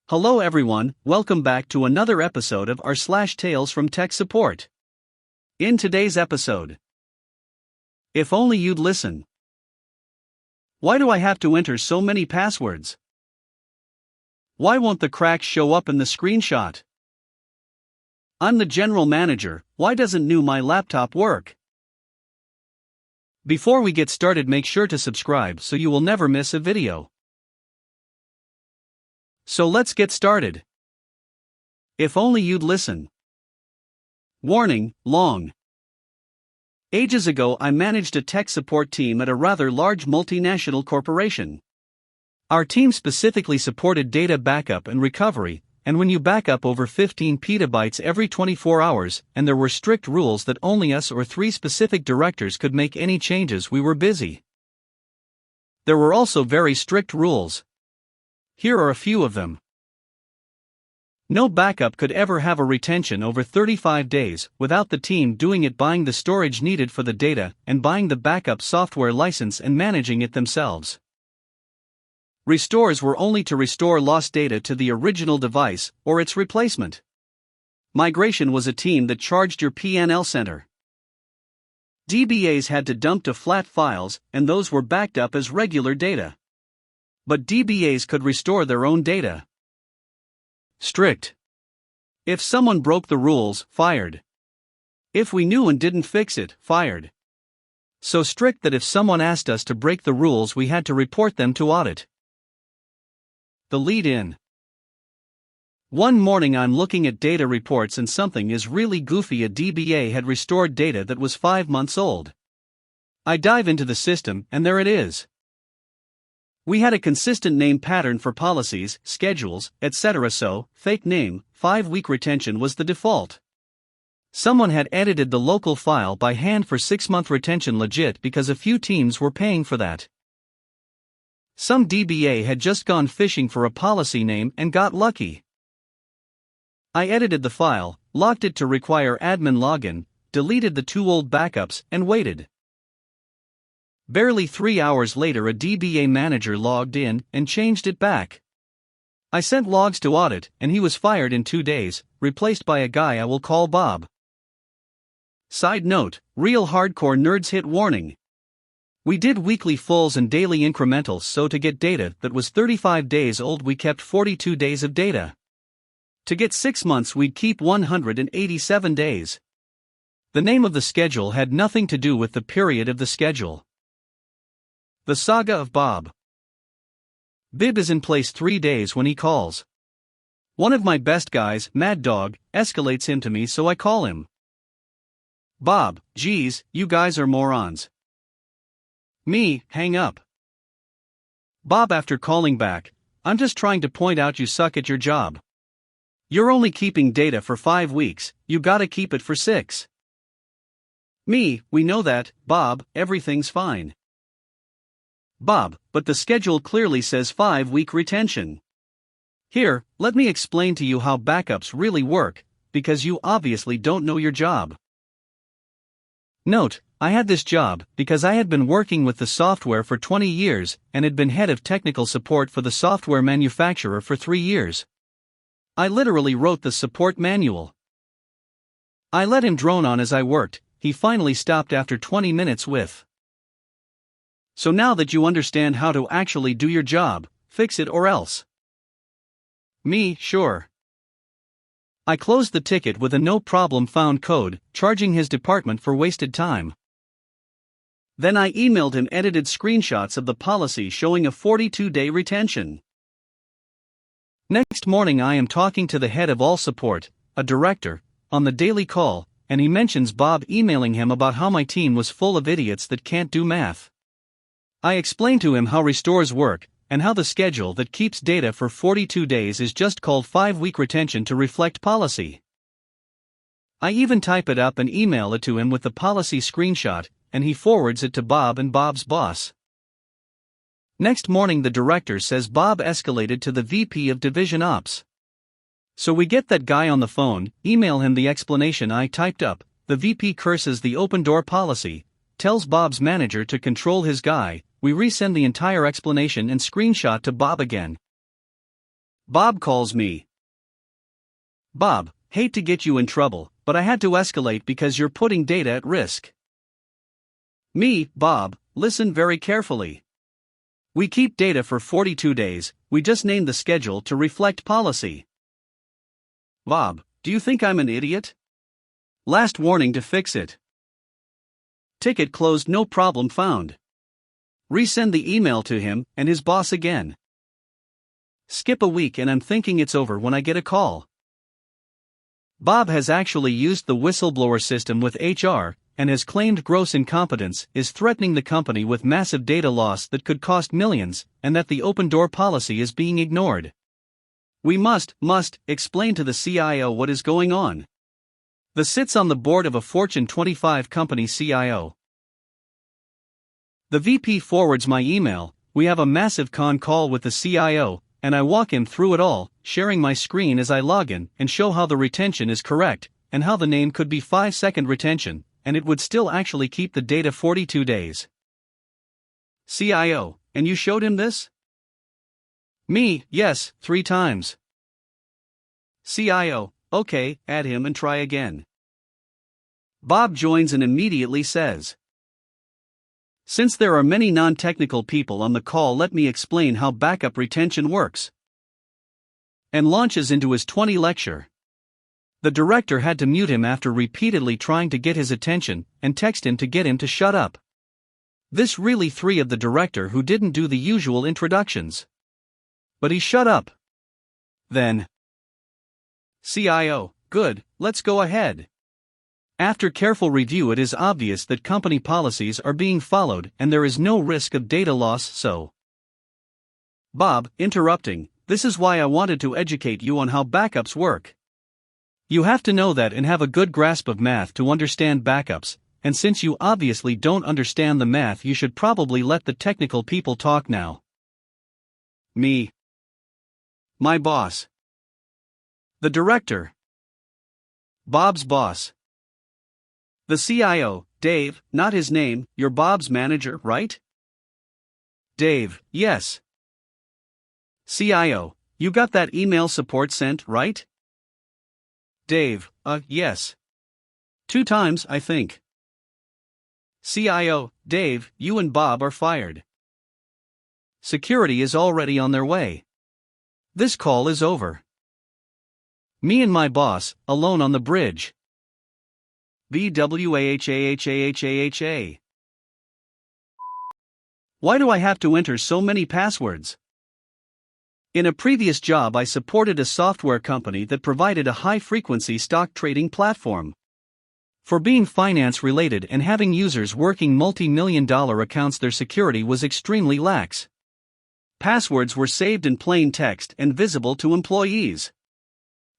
Hello everyone, welcome back to another episode of our Tales from Tech Support. In today's episode, if only you'd listen. Why do I have to enter so many passwords? Why won't the cracks show up in the screenshot? I'm the general manager, why doesn't my laptop work? Before we get started, make sure to subscribe so you will never miss a video. So let's get started. If only you'd listen. Warning, long. Ages ago I managed a tech support team at a rather large multinational corporation. Our team specifically supported data backup and recovery, and when you back up over 15 petabytes every 24 hours, and there were strict rules that only us or 3 specific directors could make any changes, we were busy. There were also very strict rules. Here are a few of them. No backup could ever have a retention over 35 days without the team doing it, buying the storage needed for the data, and buying the backup software license and managing it themselves. Restores were only to restore lost data to the original device or its replacement. Migration was a team that charged your P&L center. DBAs had to dump to flat files, and those were backed up as regular data. But DBAs could restore their own data. Strict. If someone broke the rules, fired. If we knew and didn't fix it, fired. So strict that if someone asked us to break the rules, we had to report them to audit. The lead-in. One morning I'm looking at data reports and something is really goofy. A DBA had restored data that was 5 months old. I dive into the system and there it is. We had a consistent name pattern for policies, schedules, etc. So, fake name, 5-week retention was the default. Someone had edited the local file by hand for 6-month retention, legit, because a few teams were paying for that. Some DBA had just gone fishing for a policy name and got lucky. I edited the file, locked it to require admin login, deleted the 2 old backups, and waited. Barely 3 hours later, a DBA manager logged in and changed it back. I sent logs to audit, and he was fired in 2 days, replaced by a guy I will call Bob. Side note, real hardcore nerds hit warning. We did weekly fulls and daily incrementals, so to get data that was 35 days old we kept 42 days of data. To get 6 months we'd keep 187 days. The name of the schedule had nothing to do with the period of the schedule. The saga of Bob. Bib is in place 3 days when he calls. One of my best guys, Mad Dog, escalates him to me, so I call him. Bob, geez, you guys are morons. Me, hang up. Bob, after calling back, I'm just trying to point out you suck at your job. You're only keeping data for 5 weeks, you gotta keep it for 6. Me, we know that, Bob, everything's fine. Bob, but the schedule clearly says 5-week retention. Here, let me explain to you how backups really work, because you obviously don't know your job. Note, I had this job because I had been working with the software for 20 years and had been head of technical support for the software manufacturer for 3 years. I literally wrote the support manual. I let him drone on as I worked. He finally stopped after 20 minutes with. So now that you understand how to actually do your job, fix it or else. Me, sure. I closed the ticket with a no problem found code, charging his department for wasted time. Then I emailed him edited screenshots of the policy showing a 42-day retention. Next morning I am talking to the head of all support, a director, on the daily call, and he mentions Bob emailing him about how my team was full of idiots that can't do math. I explained to him how restores work, and how the schedule that keeps data for 42 days is just called 5-week retention to reflect policy. I even type it up and email it to him with the policy screenshot, and he forwards it to Bob and Bob's boss. Next morning the director says Bob escalated to the VP of Division Ops. So we get that guy on the phone, email him the explanation I typed up, the VP curses the open door policy, tells Bob's manager to control his guy, we resend the entire explanation and screenshot to Bob again. Bob calls me. Bob, hate to get you in trouble, but I had to escalate because you're putting data at risk. Me, Bob, listen very carefully. We keep data for 42 days, we just named the schedule to reflect policy. Bob, do you think I'm an idiot? Last warning to fix it. Ticket closed, no problem found. Resend the email to him and his boss again. Skip a week and I'm thinking it's over when I get a call. Bob has actually used the whistleblower system with HR, and has claimed gross incompetence, is threatening the company with massive data loss that could cost millions, and that the open door policy is being ignored. We must explain to the CIO what is going on. The sits on the board of a Fortune 25 company CIO. The VP forwards my email, we have a massive con call with the CIO, and I walk him through it all, sharing my screen as I log in, and show how the retention is correct, and how the name could be 5-second retention, and it would still actually keep the data 42 days. CIO, and you showed him this? Me, yes, 3 times. CIO, okay, add him and try again. Bob joins and immediately says, since there are many non-technical people on the call, let me explain how backup retention works. And launches into his 20 lecture. The director had to mute him after repeatedly trying to get his attention, and text him to get him to shut up. This really 3 of the director who didn't do the usual introductions. But he shut up. Then, CIO, good, let's go ahead. After careful review, it is obvious that company policies are being followed and there is no risk of data loss, so. Bob, interrupting, this is why I wanted to educate you on how backups work. You have to know that and have a good grasp of math to understand backups, and since you obviously don't understand the math, you should probably let the technical people talk now. Me. My boss. The director. Bob's boss. The CIO, Dave, not his name, you're Bob's manager, right? Dave, yes. CIO, you got that email support sent, right? Dave, yes. 2 times, I think. CIO, Dave, you and Bob are fired. Security is already on their way. This call is over. Me and my boss, alone on the bridge. BWAHAHAHAHA. Why do I have to enter so many passwords? In a previous job, I supported a software company that provided a high-frequency stock trading platform. For being finance-related and having users working multi-million-dollar accounts, their security was extremely lax. Passwords were saved in plain text and visible to employees.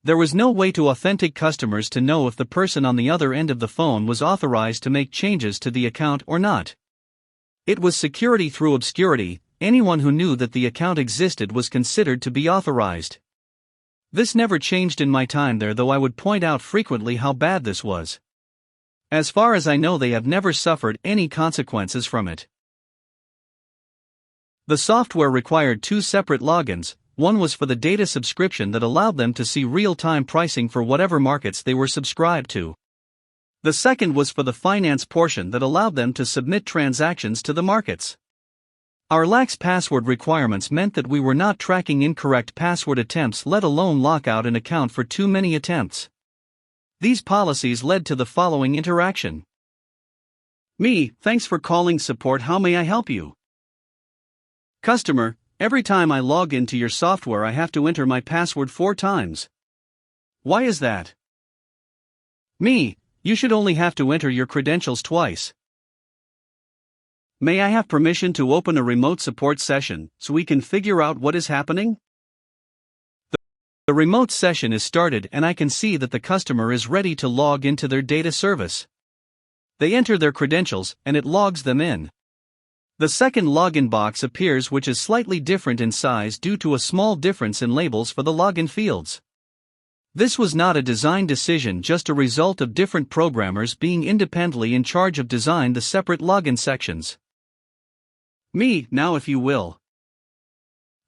There was no way to authentic customers to know if the person on the other end of the phone was authorized to make changes to the account or not. It was security through obscurity. Anyone who knew that the account existed was considered to be authorized. This never changed in my time there, though I would point out frequently how bad this was. As far as I know, they have never suffered any consequences from it. The software required 2 separate logins. One was for the data subscription that allowed them to see real-time pricing for whatever markets they were subscribed to. The second was for the finance portion that allowed them to submit transactions to the markets. Our lax password requirements meant that we were not tracking incorrect password attempts, let alone lock out an account for too many attempts. These policies led to the following interaction. Me, thanks for calling support, how may I help you? Customer, every time I log into your software I have to enter my password 4 times. Why is that? Me, you should only have to enter your credentials twice. May I have permission to open a remote support session so we can figure out what is happening? The remote session is started and I can see that the customer is ready to log into their data service. They enter their credentials and it logs them in. The second login box appears, which is slightly different in size due to a small difference in labels for the login fields. This was not a design decision, just a result of different programmers being independently in charge of design the separate login sections. Me, now if you will.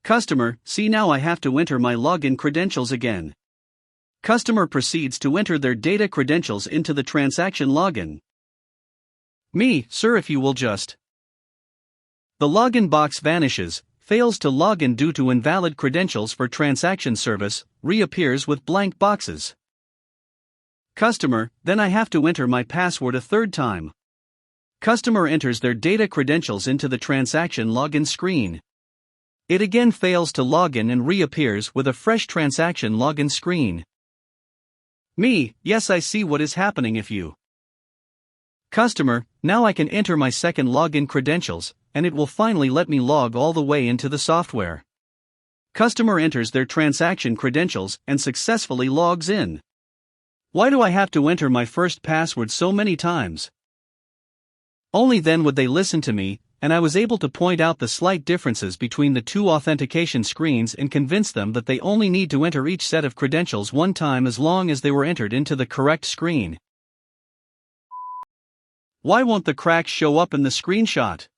Customer, see now I have to enter my login credentials again. Customer proceeds to enter their data credentials into the transaction login. Me, sir, if you will just. The login box vanishes, fails to log in due to invalid credentials for transaction service, reappears with blank boxes. Customer, then I have to enter my password a third time. Customer enters their data credentials into the transaction login screen. It again fails to log in and reappears with a fresh transaction login screen. Me, yes, I see what is happening if you. Customer, now I can enter my second login credentials, and it will finally let me log all the way into the software. Customer enters their transaction credentials and successfully logs in. Why do I have to enter my first password so many times? Only then would they listen to me, and I was able to point out the slight differences between the two authentication screens and convince them that they only need to enter each set of credentials one time as long as they were entered into the correct screen. Why won't the cracks show up in the screenshot?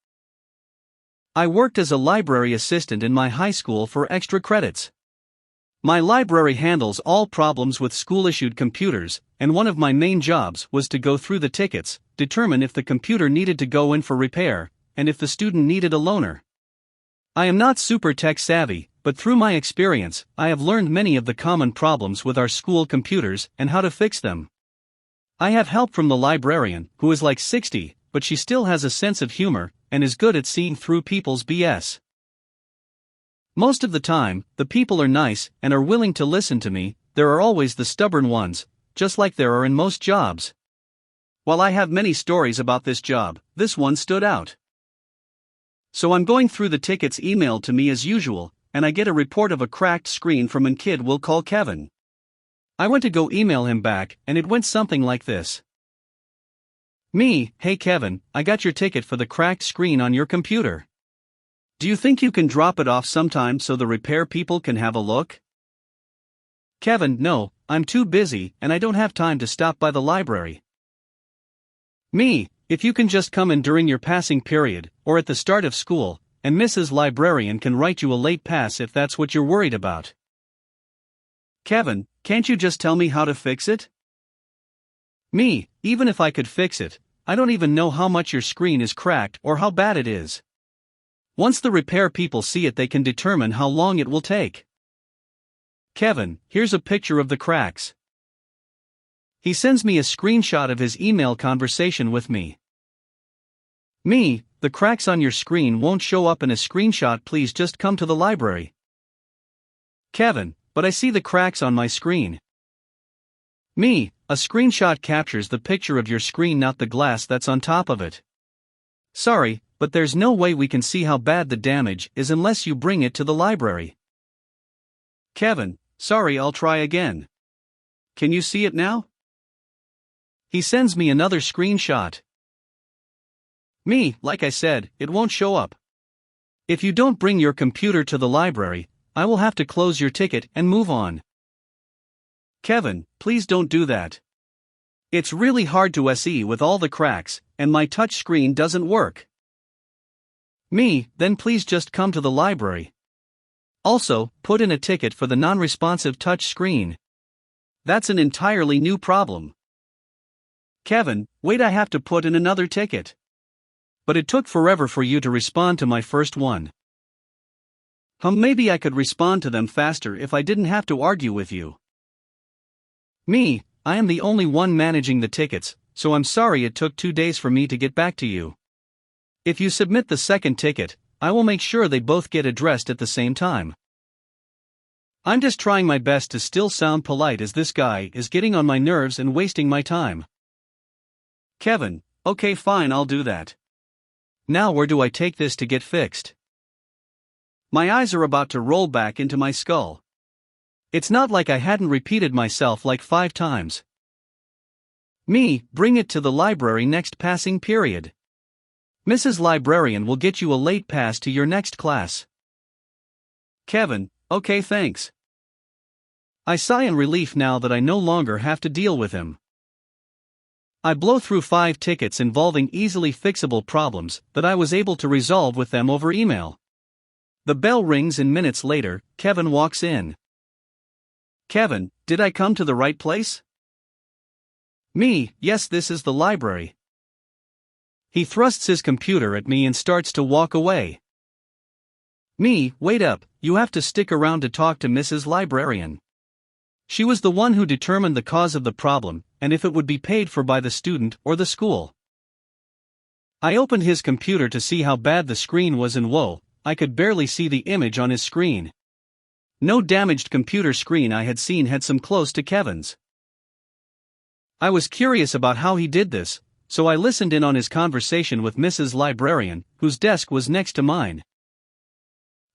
I worked as a library assistant in my high school for extra credits. My library handles all problems with school-issued computers, and one of my main jobs was to go through the tickets, determine if the computer needed to go in for repair, and if the student needed a loaner. I am not super tech savvy, but through my experience, I have learned many of the common problems with our school computers and how to fix them. I have help from the librarian, who is like 60, but she still has a sense of humor and is good at seeing through people's BS. Most of the time, the people are nice and are willing to listen to me. There are always the stubborn ones, just like there are in most jobs. While I have many stories about this job, this one stood out. So I'm going through the tickets emailed to me as usual, and I get a report of a cracked screen from a kid we'll call Kevin. I went to go email him back, and it went something like this. Me, hey Kevin, I got your ticket for the cracked screen on your computer. Do you think you can drop it off sometime so the repair people can have a look? Kevin, no, I'm too busy and I don't have time to stop by the library. Me, if you can just come in during your passing period, or at the start of school, and Mrs. Librarian can write you a late pass if that's what you're worried about. Kevin, can't you just tell me how to fix it? Me, even if I could fix it, I don't even know how much your screen is cracked or how bad it is. Once the repair people see it, they can determine how long it will take. Kevin, here's a picture of the cracks. He sends me a screenshot of his email conversation with me. Me, the cracks on your screen won't show up in a screenshot, please just come to the library. Kevin, but I see the cracks on my screen. Me, a screenshot captures the picture of your screen, not the glass that's on top of it. Sorry, but there's no way we can see how bad the damage is unless you bring it to the library. Kevin, sorry, I'll try again. Can you see it now? He sends me another screenshot. Me, like I said, it won't show up. If you don't bring your computer to the library, I will have to close your ticket and move on. Kevin, please don't do that. It's really hard to SE with all the cracks, and my touch screen doesn't work. Me, then please just come to the library. Also, put in a ticket for the non-responsive touch screen. That's an entirely new problem. Kevin, wait, I have to put in another ticket. But it took forever for you to respond to my first one. Maybe I could respond to them faster if I didn't have to argue with you. Me, I am the only one managing the tickets, so I'm sorry it took 2 days for me to get back to you. If you submit the second ticket, I will make sure they both get addressed at the same time. I'm just trying my best to still sound polite, as this guy is getting on my nerves and wasting my time. Kevin, okay, fine, I'll do that. Now where do I take this to get fixed? My eyes are about to roll back into my skull. It's not like I hadn't repeated myself like 5 times. Me, bring it to the library next passing period. Mrs. Librarian will get you a late pass to your next class. Kevin, okay, thanks. I sigh in relief now that I no longer have to deal with him. I blow through 5 tickets involving easily fixable problems that I was able to resolve with them over email. The bell rings and minutes later, Kevin walks in. Kevin, did I come to the right place? Me, yes, this is the library. He thrusts his computer at me and starts to walk away. Me, wait up, you have to stick around to talk to Mrs. Librarian. She was the one who determined the cause of the problem, and if it would be paid for by the student or the school. I opened his computer to see how bad the screen was and whoa, I could barely see the image on his screen. No damaged computer screen I had seen had some close to Kevin's. I was curious about how he did this, so I listened in on his conversation with Mrs. Librarian, whose desk was next to mine.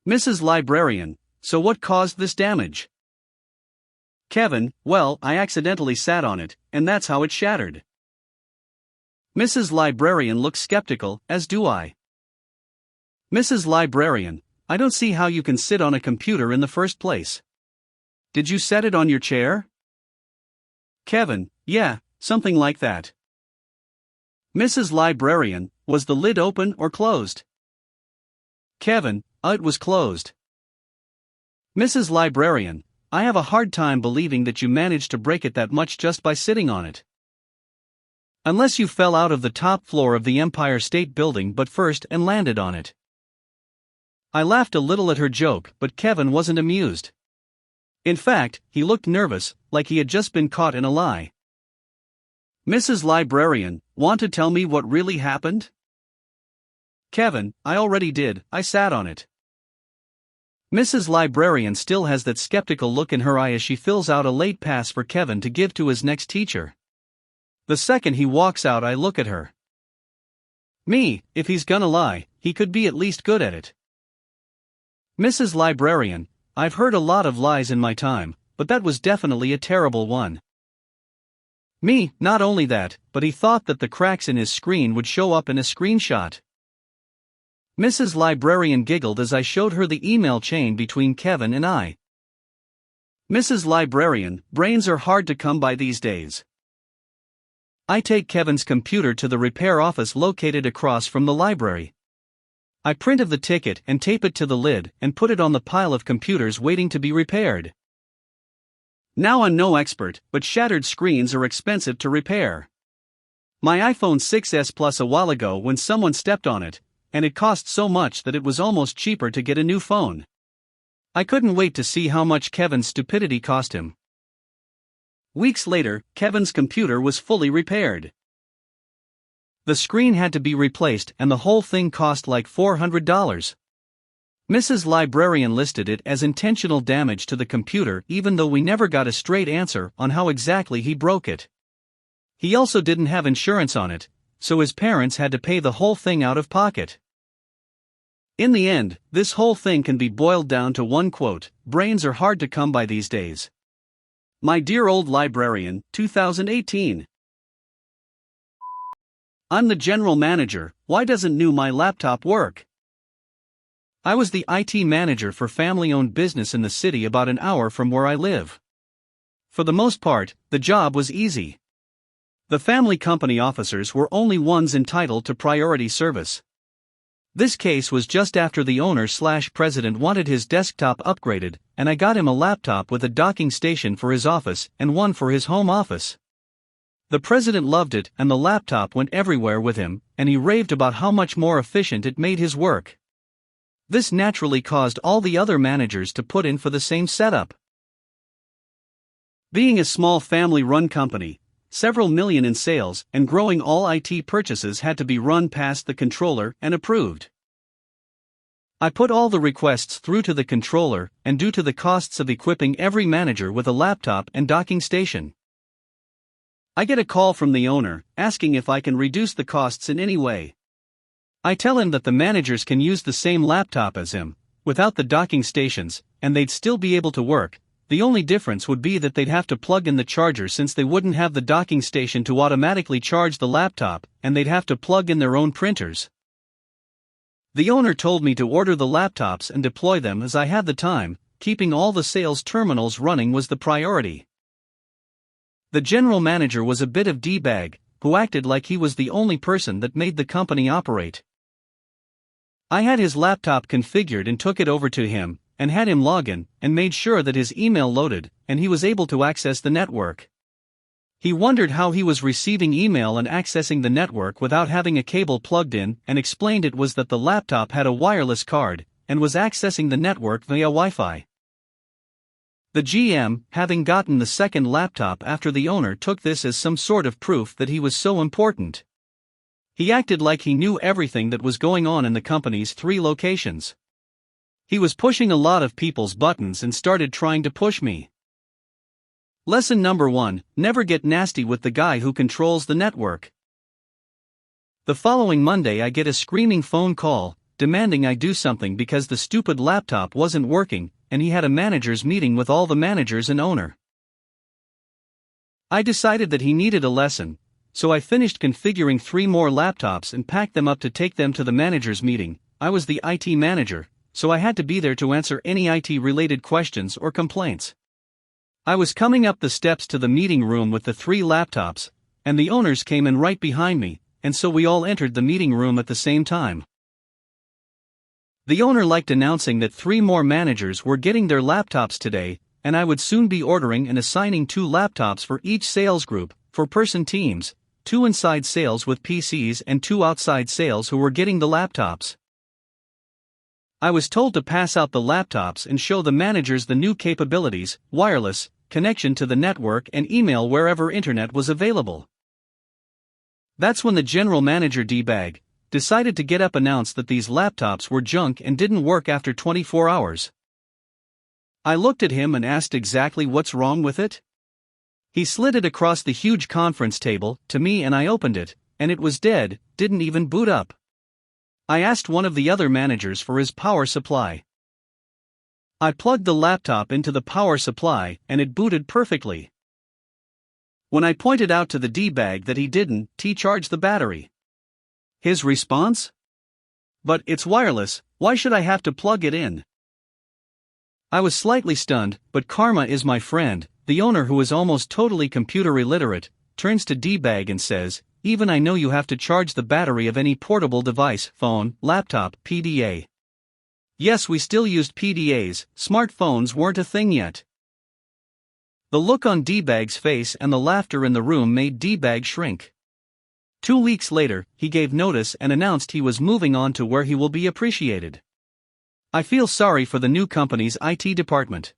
Mrs. Librarian, so what caused this damage? Kevin, well, I accidentally sat on it, and that's how it shattered. Mrs. Librarian looks skeptical, as do I. Mrs. Librarian, I don't see how you can sit on a computer in the first place. Did you set it on your chair? Kevin, yeah, something like that. Mrs. Librarian, was the lid open or closed? Kevin, it was closed. Mrs. Librarian, I have a hard time believing that you managed to break it that much just by sitting on it. Unless you fell out of the top floor of the Empire State Building but first and landed on it. I laughed a little at her joke, but Kevin wasn't amused. In fact, he looked nervous, like he had just been caught in a lie. Mrs. Librarian, want to tell me what really happened? Kevin, I already did, I sat on it. Mrs. Librarian still has that skeptical look in her eye as she fills out a late pass for Kevin to give to his next teacher. The second he walks out, I look at her. Me, if he's gonna lie, he could be at least good at it. Mrs. Librarian, I've heard a lot of lies in my time, but that was definitely a terrible one. Me, not only that, but he thought that the cracks in his screen would show up in a screenshot. Mrs. Librarian giggled as I showed her the email chain between Kevin and I. Mrs. Librarian, brains are hard to come by these days. I take Kevin's computer to the repair office located across from the library. I print of the ticket and tape it to the lid and put it on the pile of computers waiting to be repaired. Now I'm no expert, but shattered screens are expensive to repair. My iPhone 6s Plus a while ago when someone stepped on it, and it cost so much that it was almost cheaper to get a new phone. I couldn't wait to see how much Kevin's stupidity cost him. Weeks later, Kevin's computer was fully repaired. The screen had to be replaced and the whole thing cost like $400. Mrs. Librarian listed it as intentional damage to the computer even though we never got a straight answer on how exactly he broke it. He also didn't have insurance on it, so his parents had to pay the whole thing out of pocket. In the end, this whole thing can be boiled down to one quote: brains are hard to come by these days. My dear old librarian, 2018. I'm the general manager, why doesn't my laptop work? I was the IT manager for family-owned business in the city about an hour from where I live. For the most part, the job was easy. The family company officers were only ones entitled to priority service. This case was just after the owner/president wanted his desktop upgraded, and I got him a laptop with a docking station for his office and one for his home office. The president loved it and the laptop went everywhere with him, and he raved about how much more efficient it made his work. This naturally caused all the other managers to put in for the same setup. Being a small family-run company, several million in sales, and growing, all IT purchases had to be run past the controller and approved. I put all the requests through to the controller, and due to the costs of equipping every manager with a laptop and docking station, I get a call from the owner, asking if I can reduce the costs in any way. I tell him that the managers can use the same laptop as him, without the docking stations, and they'd still be able to work. The only difference would be that they'd have to plug in the charger since they wouldn't have the docking station to automatically charge the laptop, and they'd have to plug in their own printers. The owner told me to order the laptops and deploy them as I had the time. Keeping all the sales terminals running was the priority. The general manager was a bit of D-bag, who acted like he was the only person that made the company operate. I had his laptop configured and took it over to him, and had him log in, and made sure that his email loaded, and he was able to access the network. He wondered how he was receiving email and accessing the network without having a cable plugged in, and explained it was that the laptop had a wireless card, and was accessing the network via Wi-Fi. The GM, having gotten the second laptop after the owner, took this as some sort of proof that he was so important. He acted like he knew everything that was going on in the company's 3 locations. He was pushing a lot of people's buttons and started trying to push me. Lesson number 1: never get nasty with the guy who controls the network. The following Monday I get a screaming phone call, demanding I do something because the stupid laptop wasn't working, and he had a manager's meeting with all the managers and owner. I decided that he needed a lesson, so I finished configuring 3 more laptops and packed them up to take them to the manager's meeting. I was the IT manager, so I had to be there to answer any IT-related questions or complaints. I was coming up the steps to the meeting room with the 3 laptops, and the owners came in right behind me, and so we all entered the meeting room at the same time. The owner liked announcing that 3 more managers were getting their laptops today, and I would soon be ordering and assigning 2 laptops for each sales group, 4-person teams, 2 inside sales with PCs and 2 outside sales who were getting the laptops. I was told to pass out the laptops and show the managers the new capabilities: wireless, connection to the network, and email wherever internet was available. That's when the general manager D-bag decided to get up and announce that these laptops were junk and didn't work after 24 hours. I looked at him and asked exactly what's wrong with it. He slid it across the huge conference table to me and I opened it, and it was dead, didn't even boot up. I asked one of the other managers for his power supply. I plugged the laptop into the power supply and it booted perfectly. When I pointed out to the D-bag that he didn't charge the battery, his response? "But it's wireless, why should I have to plug it in?" I was slightly stunned, but karma is my friend. The owner, who is almost totally computer illiterate, turns to D-bag and says, "Even I know you have to charge the battery of any portable device, phone, laptop, PDA." Yes, we still used PDAs, smartphones weren't a thing yet. The look on D-bag's face and the laughter in the room made D-bag shrink. 2 weeks later, he gave notice and announced he was moving on to where he will be appreciated. I feel sorry for the new company's IT department.